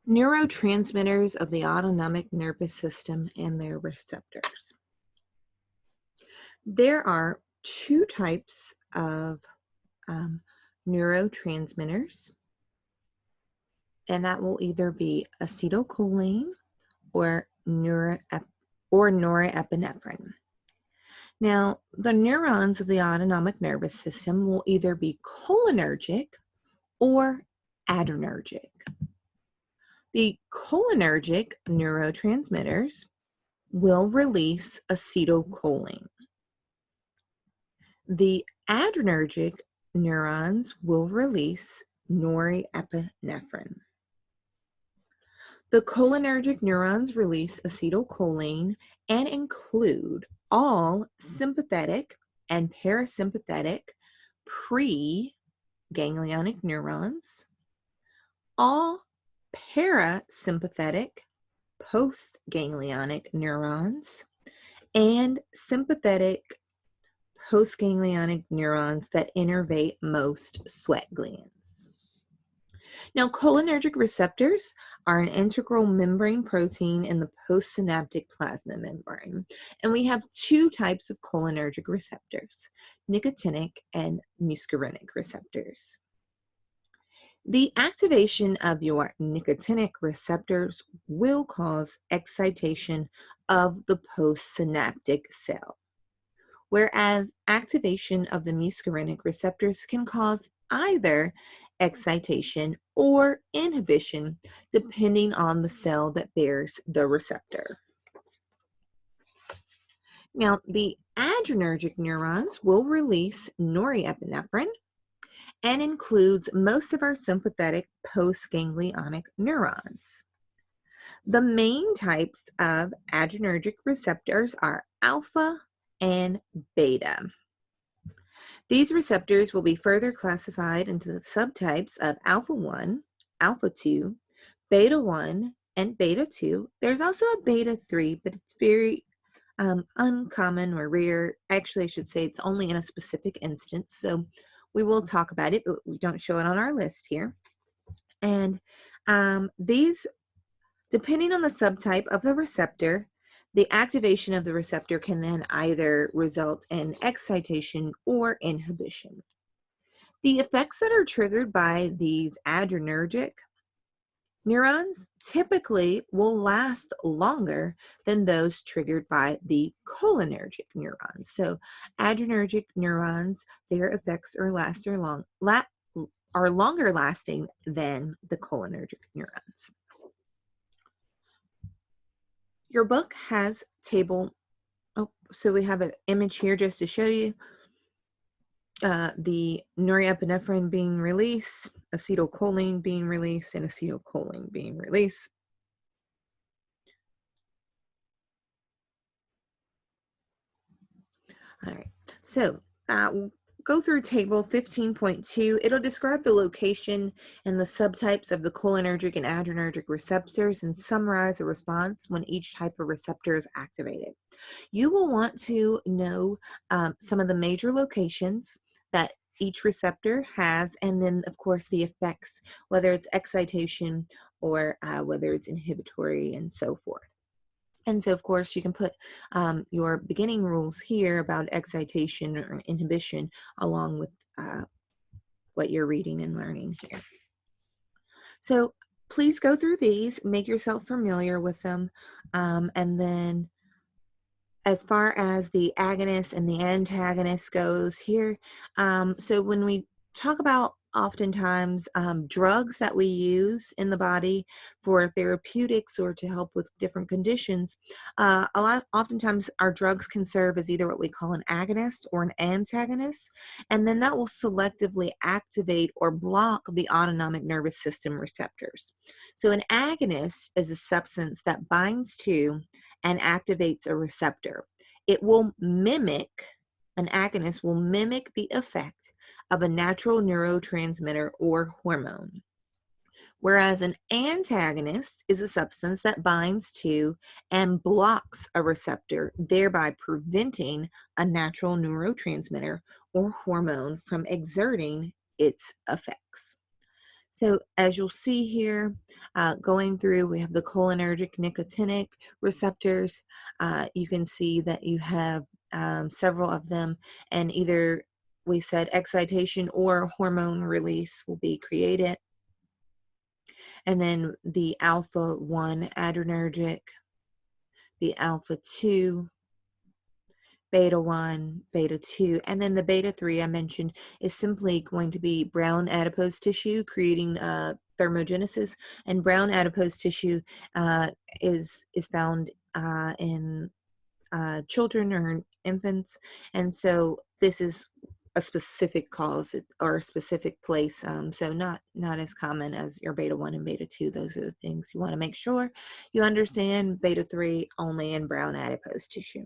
Neurotransmitters of the autonomic nervous system and their receptors. There are two types of um, neurotransmitters, and that will either be acetylcholine or norepinephrine. Now, the neurons of the autonomic nervous system will either be cholinergic or adrenergic. The cholinergic neurotransmitters will release acetylcholine. The adrenergic neurons will release norepinephrine. The cholinergic neurons release acetylcholine and include all sympathetic and parasympathetic pre-ganglionic neurons, all parasympathetic postganglionic neurons, and sympathetic postganglionic neurons that innervate most sweat glands. Now, cholinergic receptors are an integral membrane protein in the postsynaptic plasma membrane, and we have two types of cholinergic receptors, nicotinic and muscarinic receptors. The activation of your nicotinic receptors will cause excitation of the postsynaptic cell, whereas activation of the muscarinic receptors can cause either excitation or inhibition depending on the cell that bears the receptor. Now, the adrenergic neurons will release norepinephrine and includes most of our sympathetic postganglionic neurons. The main types of adrenergic receptors are alpha and beta. These receptors will be further classified into the subtypes of alpha 1, alpha 2, beta 1, and beta 2. There's also a beta 3, but it's very uncommon or rare. Actually, I should say it's only in a specific instance, so we will talk about it, but we don't show it on our list here. And these, depending on the subtype of the receptor, the activation of the receptor can then either result in excitation or inhibition. The effects that are triggered by these adrenergic neurons typically will last longer than those triggered by the cholinergic neurons. So adrenergic neurons, their effects are longer lasting than the cholinergic neurons. Your book has so we have an image here just to show you the norepinephrine being released, acetylcholine being released, and acetylcholine being released. All right, so we'll go through table 15.2. It'll describe the location and the subtypes of the cholinergic and adrenergic receptors and summarize the response when each type of receptor is activated. You will want to know some of the major locations that each receptor has, and then of course the effects, whether it's excitation or whether it's inhibitory and so forth. And so, of course, you can put your beginning rules here about excitation or inhibition along with what you're reading and learning here. So please go through these, make yourself familiar with them, and then as far as the agonist and the antagonist goes here, so when we talk about oftentimes drugs that we use in the body for therapeutics or to help with different conditions, oftentimes our drugs can serve as either what we call an agonist or an antagonist, and then that will selectively activate or block the autonomic nervous system receptors. So an agonist is a substance that binds to and activates a receptor. It will mimic, an agonist will mimic the effect of a natural neurotransmitter or hormone. Whereas an antagonist is a substance that binds to and blocks a receptor, thereby preventing a natural neurotransmitter or hormone from exerting its effects. So as you'll see here, going through, we have the cholinergic nicotinic receptors. You can see that you have several of them, and either we said excitation or hormone release will be created. And then the alpha 1 adrenergic, the alpha 2, beta 1, beta 2, and then the beta 3 I mentioned is simply going to be brown adipose tissue creating thermogenesis, and brown adipose tissue uh, is found in children or infants, and so this is a specific cause or a specific place, so not as common as your beta 1 and beta 2. Those are the things you want to make sure you understand. Beta 3 only in brown adipose tissue.